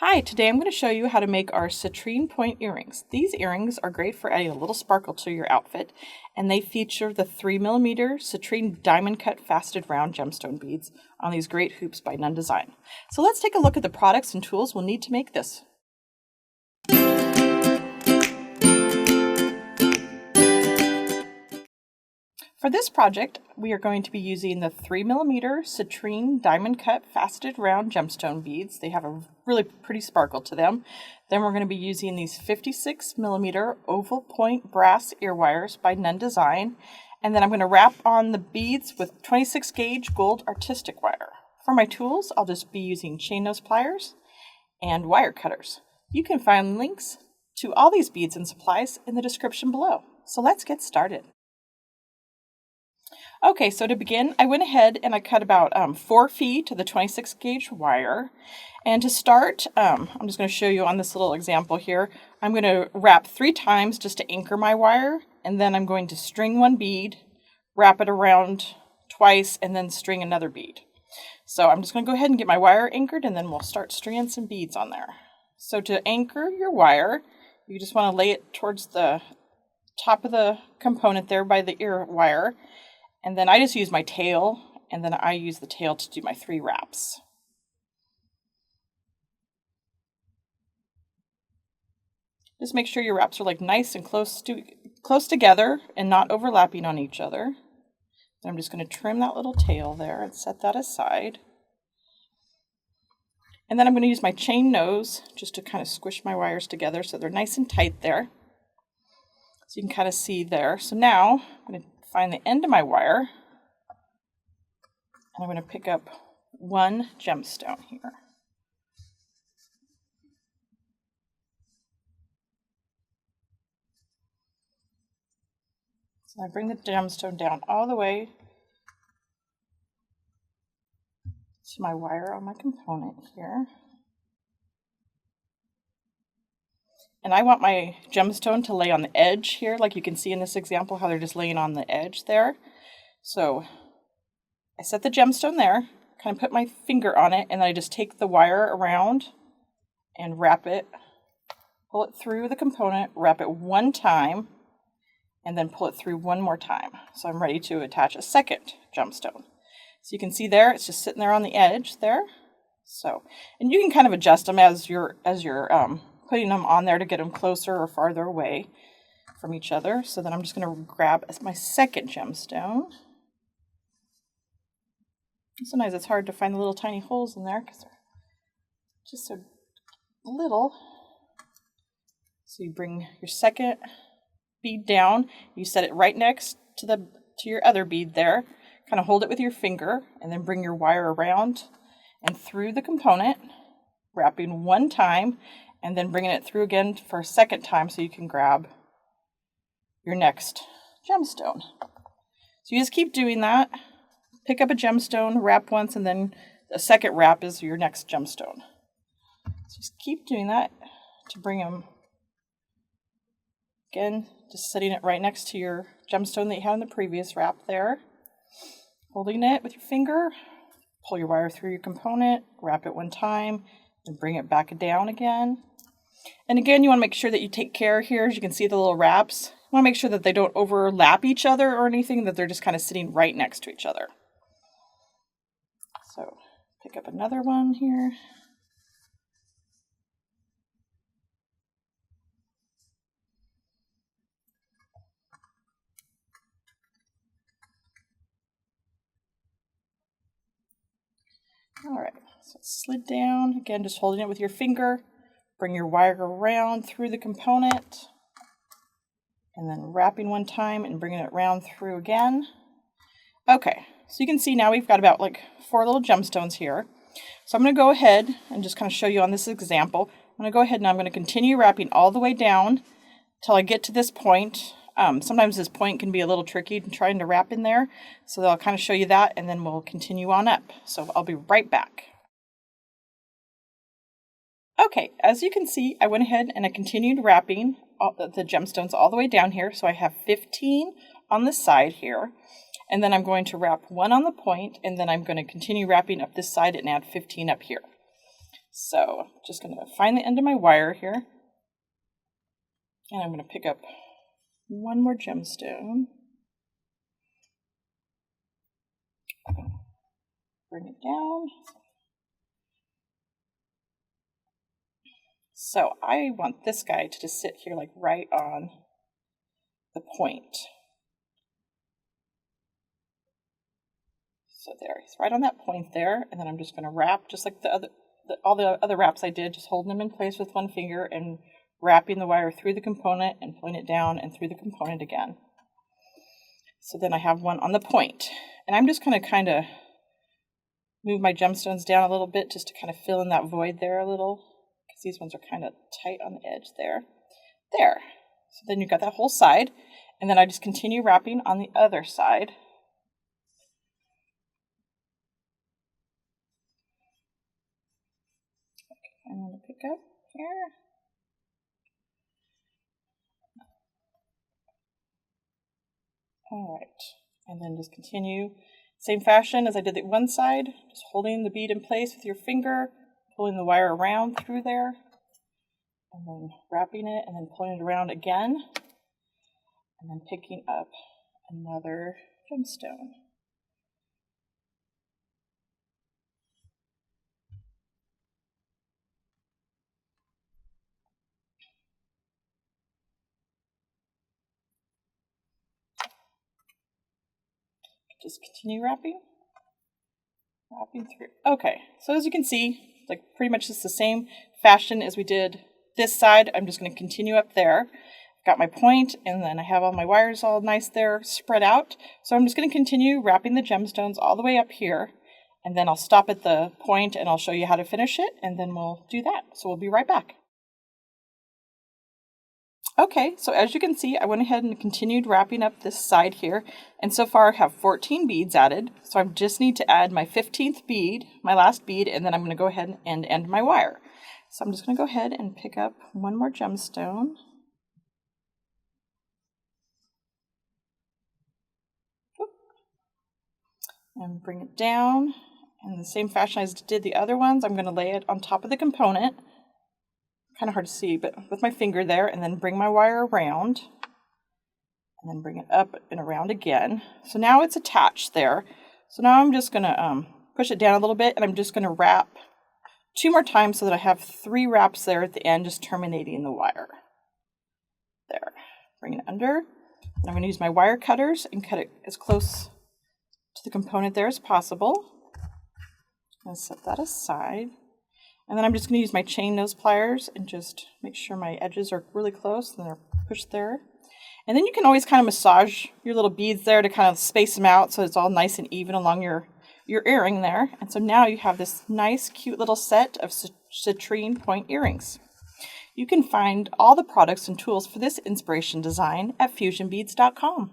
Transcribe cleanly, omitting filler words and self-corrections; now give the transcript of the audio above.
Hi, today I'm going to show you how to make our Citrine Point Earrings. These earrings are great for adding a little sparkle to your outfit, and they feature the 3mm Citrine Diamond Cut Faceted round gemstone beads on these great hoops by Nunn Design. So let's take a look at the products and tools we'll need to make this. For this project, we are going to be using the 3mm Citrine Diamond Cut Faceted Round Gemstone beads. They have a really pretty sparkle to them. Then we're going to be using these 56mm oval point brass ear wires by Nunn Design. And then I'm going to wrap on the beads with 26 gauge gold artistic wire. For my tools, I'll just be using chain nose pliers and wire cutters. You can find links to all these beads and supplies in the description below. So let's get started. Okay, so to begin, I went ahead and I cut about 4 feet to the 26 gauge wire. And to start, I'm just going to show you on this little example here. I'm going to wrap 3 times just to anchor my wire. And then I'm going to string 1 bead, wrap it around twice, and then string another bead. So I'm just going to go ahead and get my wire anchored, and then we'll start stringing some beads on there. So to anchor your wire, you just want to lay it towards the top of the component there by the ear wire. And then I just use my tail, and then I use the tail to do my 3 wraps. Just make sure your wraps are like nice and close together and not overlapping on each other. Then I'm just going to trim that little tail there and set that aside. And then I'm going to use my chain nose just to kind of squish my wires together so they're nice and tight there. So you can kind of see there. So now I'm going to find the end of my wire, and I'm going to pick up 1 gemstone here. So I bring the gemstone down all the way to my wire on my component here. And I want my gemstone to lay on the edge here, like you can see in this example, how they're just laying on the edge there. So I set the gemstone there, kind of put my finger on it, and then I just take the wire around and wrap it, pull it through the component, wrap it 1 time, and then pull it through 1 more time. So I'm ready to attach a second gemstone. So you can see there, it's just sitting there on the edge there. So, and you can kind of adjust them as you're putting them on there to get them closer or farther away from each other. So then I'm just going to grab my second gemstone. Sometimes it's hard to find the little tiny holes in there because they're just so little. So you bring your second bead down, you set it right next to your other bead there, kind of hold it with your finger, and then bring your wire around and through the component, wrapping 1 time, and then bringing it through again for a second time so you can grab your next gemstone. So you just keep doing that. Pick up a gemstone, wrap once, and then the second wrap is your next gemstone. So just keep doing that to bring them, again, just setting it right next to your gemstone that you had in the previous wrap there. Holding it with your finger, pull your wire through your component, wrap it 1 time, and bring it back down again. And again, you want to make sure that you take care here. As you can see the little wraps, you want to make sure that they don't overlap each other or anything, that they're just kind of sitting right next to each other. So pick up another one here. All right, so it's slid down. Again, just holding it with your finger. Bring your wire around through the component, and then wrapping 1 time and bringing it around through again. Okay, so you can see now we've got about like 4 little gemstones here. So I'm going to go ahead and just kind of show you on this example. I'm going to go ahead and I'm going to continue wrapping all the way down till I get to this point. Sometimes this point can be a little tricky trying to wrap in there, so I'll kind of show you that, and then we'll continue on up. So I'll be right back. Okay, as you can see, I went ahead and I continued wrapping the gemstones all the way down here. So I have 15 on the side here, and then I'm going to wrap 1 on the point, and then I'm going to continue wrapping up this side and add 15 up here. So just going to find the end of my wire here. And I'm going to pick up one more gemstone. Bring it down. So I want this guy to just sit here like right on the point. So there, he's right on that point there, and then I'm just going to wrap just like all the other wraps I did, just holding them in place with one finger and wrapping the wire through the component and pulling it down and through the component again. So then I have one on the point, and I'm just going to kind of move my gemstones down a little bit just to kind of fill in that void there a little, because these ones are kind of tight on the edge there. There. So then you've got that whole side, and then I just continue wrapping on the other side. Okay, I'm going to pick up here. All right, and then just continue same fashion as I did the one side, just holding the bead in place with your finger, pulling the wire around through there, and then wrapping it, and then pulling it around again, and then picking up another gemstone. Just continue wrapping through. Okay, so as you can see, like pretty much just the same fashion as we did this side. I'm just going to continue up there. I've got my point, and then I have all my wires all nice there spread out. So I'm just going to continue wrapping the gemstones all the way up here, and then I'll stop at the point and I'll show you how to finish it, and then we'll do that. So we'll be right back. Okay, so as you can see, I went ahead and continued wrapping up this side here, and so far I have 14 beads added, so I just need to add my 15th bead, my last bead, and then I'm going to go ahead and end my wire. So I'm just going to go ahead and pick up one more gemstone. And bring it down in the same fashion as I did the other ones. I'm going to lay it on top of the component. Kind of hard to see, but with my finger there, and then bring my wire around, and then bring it up and around again. So now it's attached there. So now I'm just going to push it down a little bit, and I'm just going to wrap 2 more times so that I have 3 wraps there at the end, just terminating the wire. There. Bring it under. And I'm going to use my wire cutters and cut it as close to the component there as possible. I'm going to set that aside. And then I'm just going to use my chain nose pliers and just make sure my edges are really close and they're pushed there. And then you can always kind of massage your little beads there to kind of space them out so it's all nice and even along your earring there. And so now you have this nice, cute little set of Citrine Point Earrings. You can find all the products and tools for this inspiration design at fusionbeads.com.